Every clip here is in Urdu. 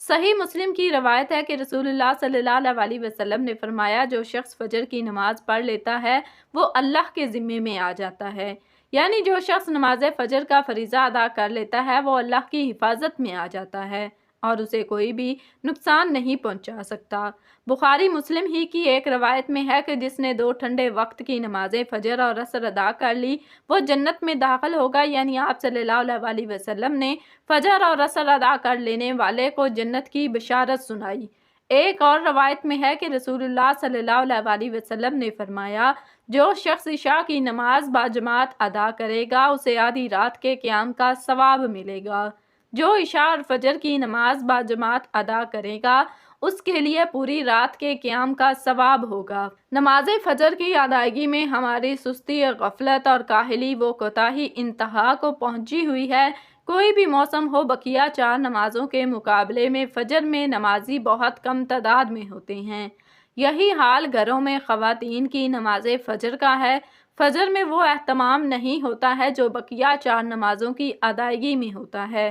صحیح مسلم کی روایت ہے کہ رسول اللہ صلی اللہ علیہ وسلم نے فرمایا، جو شخص فجر کی نماز پڑھ لیتا ہے وہ اللہ کے ذمے میں آ جاتا ہے، یعنی جو شخص نماز فجر کا فریضہ ادا کر لیتا ہے وہ اللہ کی حفاظت میں آ جاتا ہے اور اسے کوئی بھی نقصان نہیں پہنچا سکتا۔ بخاری مسلم ہی کی ایک روایت میں ہے کہ جس نے 2 ٹھنڈے وقت کی نمازیں فجر اور عصر ادا کر لی وہ جنت میں داخل ہوگا، یعنی آپ صلی اللہ علیہ وسلم نے فجر اور عصر ادا کر لینے والے کو جنت کی بشارت سنائی۔ ایک اور روایت میں ہے کہ رسول اللہ صلی اللہ علیہ وسلم نے فرمایا، جو شخص عشاء کی نماز باجماعت ادا کرے گا اسے آدھی رات کے قیام کا ثواب ملے گا۔ جو عشاء اور فجر کی نماز باجماعت ادا کرے گا اس کے لیے پوری رات کے قیام کا ثواب ہوگا۔ نماز فجر کی ادائیگی میں ہماری سستی، غفلت اور کاہلی و کوتاہی انتہا کو پہنچی ہوئی ہے۔ کوئی بھی موسم ہو، بقیہ 4 نمازوں کے مقابلے میں فجر میں نمازی بہت کم تعداد میں ہوتے ہیں۔ یہی حال گھروں میں خواتین کی نماز فجر کا ہے۔ فجر میں وہ اہتمام نہیں ہوتا ہے جو بقیہ 4 نمازوں کی ادائیگی میں ہوتا ہے۔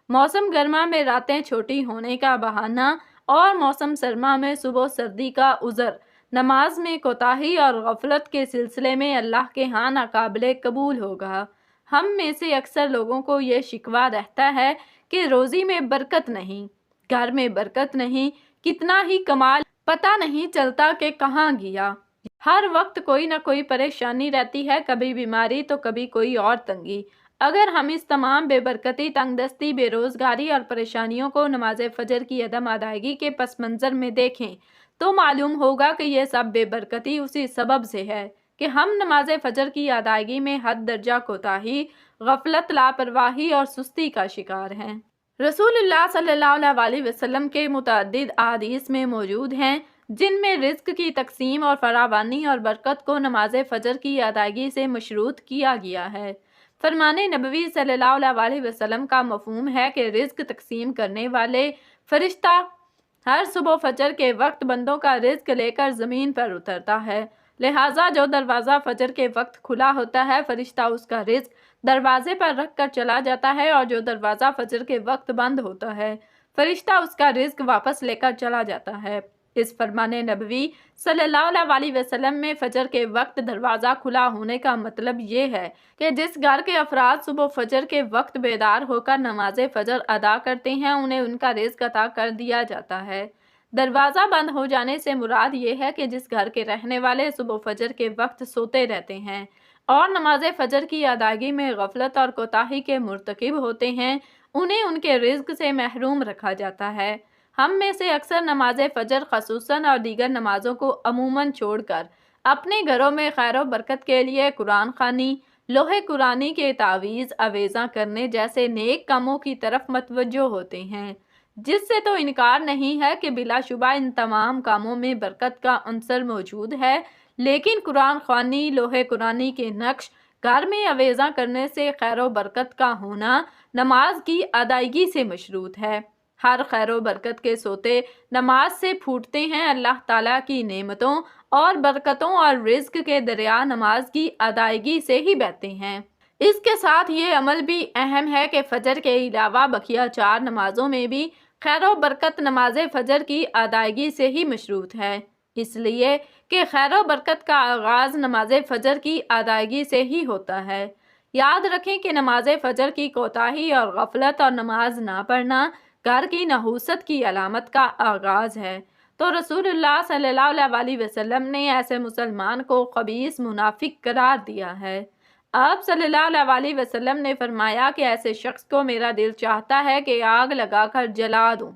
موسم گرما میں راتیں چھوٹی ہونے کا بہانہ اور موسم سرما میں صبح سردی کا عذر نماز میں کوتاہی اور غفلت کے سلسلے میں اللہ کے ہاں ناقابل قبول ہوگا۔ ہم میں سے اکثر لوگوں کو یہ شکوہ رہتا ہے کہ روزی میں برکت نہیں، گھر میں برکت نہیں، کتنا ہی کمال پتہ نہیں چلتا کہ کہاں گیا۔ ہر وقت کوئی نہ کوئی پریشانی رہتی ہے، کبھی بیماری تو کبھی کوئی اور تنگی۔ اگر ہم اس تمام بے برکتی، تنگ دستی، بے روزگاری اور پریشانیوں کو نماز فجر کی عدم ادائیگی کے پس منظر میں دیکھیں تو معلوم ہوگا کہ یہ سب بے برکتی اسی سبب سے ہے کہ ہم نماز فجر کی ادائیگی میں حد درجہ کوتاہی، غفلت، لاپرواہی اور سستی کا شکار ہیں۔ رسول اللہ صلی اللہ علیہ وسلم کے متعدد احادیث میں موجود ہیں جن میں رزق کی تقسیم اور فراوانی اور برکت کو نماز فجر کی ادائیگی سے مشروط کیا گیا ہے۔ فرمان نبوی صلی اللہ علیہ وسلم کا مفہوم ہے کہ رزق تقسیم کرنے والے فرشتہ ہر صبح فجر کے وقت بندوں کا رزق لے کر زمین پر اترتا ہے، لہٰذا جو دروازہ فجر کے وقت کھلا ہوتا ہے فرشتہ اس کا رزق دروازے پر رکھ کر چلا جاتا ہے، اور جو دروازہ فجر کے وقت بند ہوتا ہے فرشتہ اس کا رزق واپس لے کر چلا جاتا ہے۔ اس فرمان نبوی صلی اللہ علیہ وسلم میں فجر کے وقت دروازہ کھلا ہونے کا مطلب یہ ہے کہ جس گھر کے افراد صبح فجر کے وقت بیدار ہو کر نماز فجر ادا کرتے ہیں انہیں ان کا رزق عطا کر دیا جاتا ہے۔ دروازہ بند ہو جانے سے مراد یہ ہے کہ جس گھر کے رہنے والے صبح فجر کے وقت سوتے رہتے ہیں اور نماز فجر کی ادائیگی میں غفلت اور کوتاہی کے مرتکب ہوتے ہیں انہیں ان کے رزق سے محروم رکھا جاتا ہے۔ ہم میں سے اکثر نماز فجر خصوصاً اور دیگر نمازوں کو عموماً چھوڑ کر اپنے گھروں میں خیر و برکت کے لیے قرآن خوانی، لوح قرآنی کے تعویذ اویزاں کرنے جیسے نیک کاموں کی طرف متوجہ ہوتے ہیں، جس سے تو انکار نہیں ہے کہ بلا شبہ ان تمام کاموں میں برکت کا عنصر موجود ہے، لیکن قرآن خوانی، لوح قرآنی کے نقش گھر میں اویزاں کرنے سے خیر و برکت کا ہونا نماز کی ادائیگی سے مشروط ہے۔ ہر خیر و برکت کے سوتے نماز سے پھوٹتے ہیں۔ اللہ تعالیٰ کی نعمتوں اور برکتوں اور رزق کے دریا نماز کی ادائیگی سے ہی بہتے ہیں۔ اس کے ساتھ یہ عمل بھی اہم ہے کہ فجر کے علاوہ بقیہ 4 نمازوں میں بھی خیر و برکت نماز فجر کی ادائیگی سے ہی مشروط ہے، اس لیے کہ خیر و برکت کا آغاز نماز فجر کی ادائیگی سے ہی ہوتا ہے۔ یاد رکھیں کہ نماز فجر کی کوتاہی اور غفلت اور نماز نہ پڑھنا گھر کی نحوست کی علامت کا آغاز ہے، تو رسول اللہ صلی اللہ علیہ وسلم نے ایسے مسلمان کو خبیث منافق قرار دیا ہے۔ آپ صلی اللہ علیہ وسلم نے فرمایا کہ ایسے شخص کو میرا دل چاہتا ہے کہ آگ لگا کر جلا دوں۔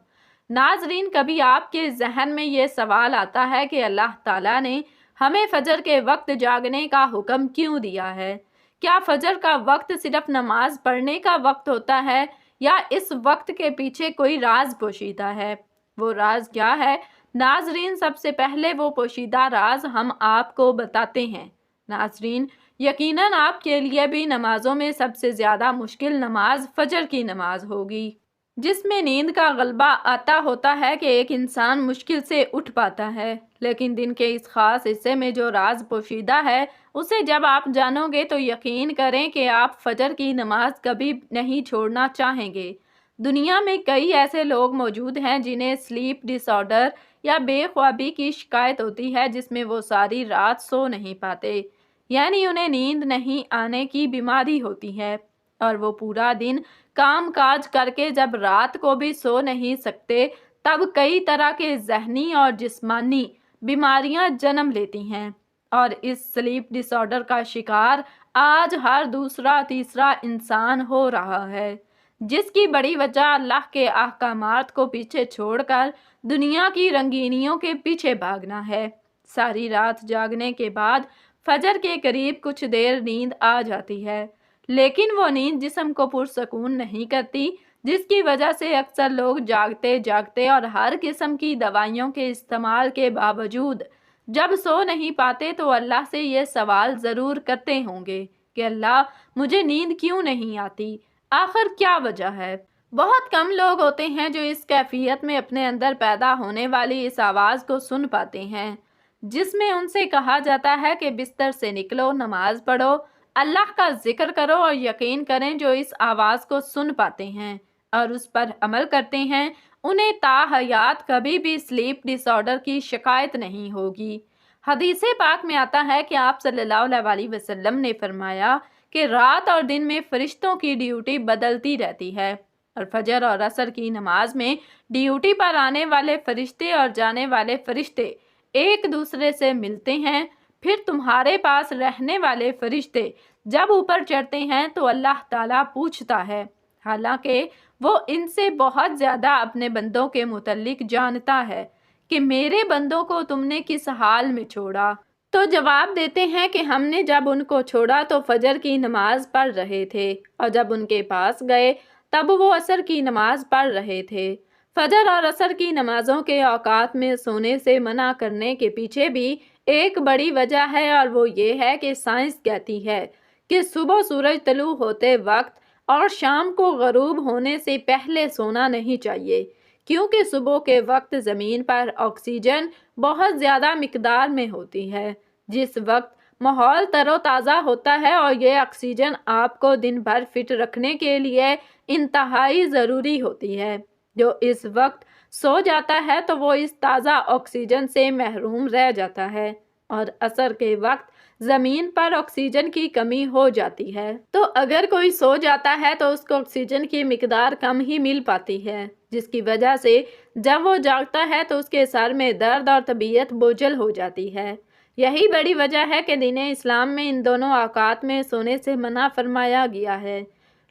ناظرین، کبھی آپ کے ذہن میں یہ سوال آتا ہے کہ اللہ تعالیٰ نے ہمیں فجر کے وقت جاگنے کا حکم کیوں دیا ہے؟ کیا فجر کا وقت صرف نماز پڑھنے کا وقت ہوتا ہے یا اس وقت کے پیچھے کوئی راز پوشیدہ ہے؟ وہ راز کیا ہے؟ ناظرین، سب سے پہلے وہ پوشیدہ راز ہم آپ کو بتاتے ہیں۔ ناظرین، یقیناً آپ کے لیے بھی نمازوں میں سب سے زیادہ مشکل نماز فجر کی نماز ہوگی، جس میں نیند کا غلبہ آتا ہوتا ہے کہ ایک انسان مشکل سے اٹھ پاتا ہے، لیکن دن کے اس خاص حصے میں جو راز پوشیدہ ہے اسے جب آپ جانو گے تو یقین کریں کہ آپ فجر کی نماز کبھی نہیں چھوڑنا چاہیں گے۔ دنیا میں کئی ایسے لوگ موجود ہیں جنہیں سلیپ ڈس آرڈر یا بے خوابی کی شکایت ہوتی ہے، جس میں وہ ساری رات سو نہیں پاتے، یعنی انہیں نیند نہیں آنے کی بیماری ہوتی ہے، اور وہ پورا دن کام کاج کر کے جب رات کو بھی سو نہیں سکتے، تب کئی طرح کے ذہنی اور جسمانی بیماریاں جنم لیتی ہیں، اور اس سلیپ ڈس آرڈر کا شکار آج ہر دوسرا تیسرا انسان ہو رہا ہے، جس کی بڑی وجہ اللہ کے احکامات کو پیچھے چھوڑ کر دنیا کی رنگینیوں کے پیچھے بھاگنا ہے۔ ساری رات جاگنے کے بعد فجر کے قریب کچھ دیر نیند آ جاتی ہے، لیکن وہ نیند جسم کو پرسکون نہیں کرتی، جس کی وجہ سے اکثر لوگ جاگتے جاگتے اور ہر قسم کی دوائیوں کے استعمال کے باوجود جب سو نہیں پاتے تو اللہ سے یہ سوال ضرور کرتے ہوں گے کہ اللہ مجھے نیند کیوں نہیں آتی، آخر کیا وجہ ہے؟ بہت کم لوگ ہوتے ہیں جو اس کیفیت میں اپنے اندر پیدا ہونے والی اس آواز کو سن پاتے ہیں، جس میں ان سے کہا جاتا ہے کہ بستر سے نکلو، نماز پڑھو، اللہ کا ذکر کرو، اور یقین کریں جو اس آواز کو سن پاتے ہیں اور اس پر عمل کرتے ہیں، انہیں تا حیات کبھی بھی سلیپ ڈس آرڈر کی شکایت نہیں ہوگی۔ حدیث پاک میں آتا ہے کہ آپ صلی اللہ علیہ وسلم نے فرمایا کہ رات اور دن میں فرشتوں کی ڈیوٹی بدلتی رہتی ہے، اور فجر اور عصر کی نماز میں ڈیوٹی پر آنے والے فرشتے اور جانے والے فرشتے ایک دوسرے سے ملتے ہیں، پھر تمہارے پاس رہنے والے فرشتے جب اوپر چڑھتے ہیں تو اللہ تعالیٰ پوچھتا ہے، حالانکہ وہ ان سے بہت زیادہ اپنے بندوں کے متعلق جانتا ہے، کہ میرے بندوں کو تم نے کس حال میں چھوڑا؟ تو جواب دیتے ہیں کہ ہم نے جب ان کو چھوڑا تو فجر کی نماز پڑھ رہے تھے، اور جب ان کے پاس گئے تب وہ عصر کی نماز پڑھ رہے تھے۔ فجر اور عصر کی نمازوں کے اوقات میں سونے سے منع کرنے کے پیچھے بھی ایک بڑی وجہ ہے، اور وہ یہ ہے کہ سائنس کہتی ہے کہ صبح سورج طلوع ہوتے وقت اور شام کو غروب ہونے سے پہلے سونا نہیں چاہیے، کیونکہ صبح کے وقت زمین پر آکسیجن بہت زیادہ مقدار میں ہوتی ہے، جس وقت ماحول تر و تازہ ہوتا ہے، اور یہ آکسیجن آپ کو دن بھر فٹ رکھنے کے لیے انتہائی ضروری ہوتی ہے۔ جو اس وقت سو جاتا ہے تو وہ اس تازہ آکسیجن سے محروم رہ جاتا ہے، اور عصر کے وقت زمین پر آکسیجن کی کمی ہو جاتی ہے، تو اگر کوئی سو جاتا ہے تو اس کو آکسیجن کی مقدار کم ہی مل پاتی ہے، جس کی وجہ سے جب وہ جاگتا ہے تو اس کے سر میں درد اور طبیعت بوجھل ہو جاتی ہے۔ یہی بڑی وجہ ہے کہ دین اسلام میں ان دونوں اوقات میں سونے سے منع فرمایا گیا ہے۔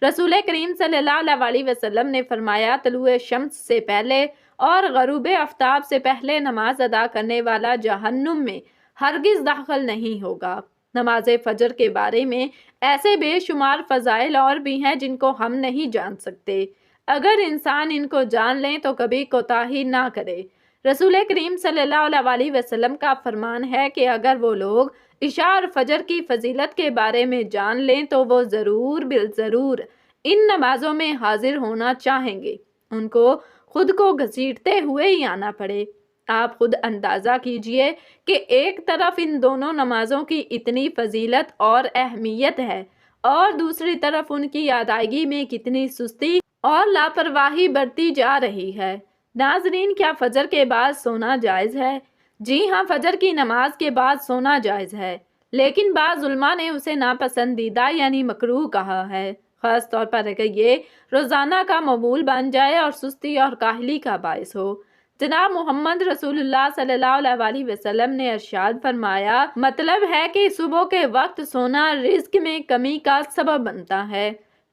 رسول کریم صلی اللہ علیہ وسلم نے فرمایا، طلوع شمس سے پہلے اور غروب آفتاب سے پہلے نماز ادا کرنے والا جہنم میں ہرگز داخل نہیں ہوگا۔ نماز فجر کے بارے میں ایسے بے شمار فضائل اور بھی ہیں جن کو ہم نہیں جان سکتے، اگر انسان ان کو جان لیں تو کبھی کوتاہی نہ کرے۔ رسول کریم صلی اللہ علیہ وسلم کا فرمان ہے کہ اگر وہ لوگ عشاء اور فجر کی فضیلت کے بارے میں جان لیں تو وہ ضرور بالضرور ان نمازوں میں حاضر ہونا چاہیں گے، ان کو خود کو گھسیٹتے ہوئے ہی آنا پڑے۔ آپ خود اندازہ کیجئے کہ ایک طرف ان دونوں نمازوں کی اتنی فضیلت اور اہمیت ہے، اور دوسری طرف ان کی ادائیگی میں کتنی سستی اور لاپرواہی برتی جا رہی ہے۔ ناظرین، کیا فجر کے بعد سونا جائز ہے؟ جی ہاں، فجر کی نماز کے بعد سونا جائز ہے، لیکن بعض علماء نے اسے ناپسندیدہ یعنی مکروہ کہا ہے، خاص طور پر اگر یہ روزانہ کا معمول بن جائے اور سستی اور کاہلی کا باعث ہو۔ جناب محمد رسول اللہ صلی اللہ علیہ وسلم نے ارشاد فرمایا، مطلب ہے کہ صبح کے وقت سونا رزق میں کمی کا سبب بنتا ہے۔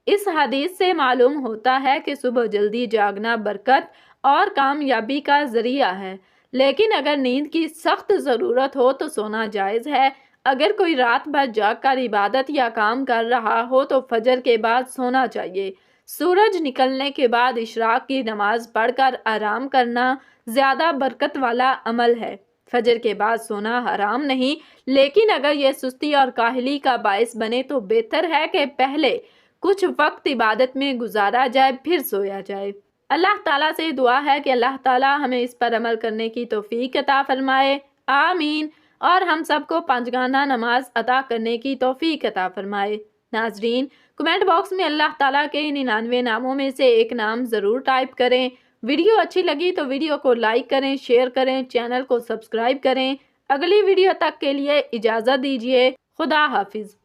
اس حدیث سے معلوم ہوتا ہے کہ صبح جلدی جاگنا برکت اور کامیابی کا ذریعہ ہے، لیکن اگر نیند کی سخت ضرورت ہو تو سونا جائز ہے۔ اگر کوئی رات بھر جاگ کر عبادت یا کام کر رہا ہو تو فجر کے بعد سونا چاہیے۔ سورج نکلنے کے بعد اشراق کی نماز پڑھ کر آرام کرنا زیادہ برکت والا عمل ہے۔ فجر کے بعد سونا حرام نہیں، لیکن اگر یہ سستی اور کاہلی کا باعث بنے تو بہتر ہے کہ پہلے کچھ وقت عبادت میں گزارا جائے پھر سویا جائے۔ اللہ تعالیٰ سے دعا ہے کہ اللہ تعالیٰ ہمیں اس پر عمل کرنے کی توفیق عطا فرمائے، آمین، اور ہم سب کو پنجگانہ نماز ادا کرنے کی توفیق عطا فرمائے۔ ناظرین، کمنٹ باکس میں اللہ تعالیٰ کے 99 ناموں میں سے ایک نام ضرور ٹائپ کریں۔ ویڈیو اچھی لگی تو ویڈیو کو لائک کریں، شیئر کریں، چینل کو سبسکرائب کریں۔ اگلی ویڈیو تک کے لیے اجازت دیجیے۔ خدا حافظ۔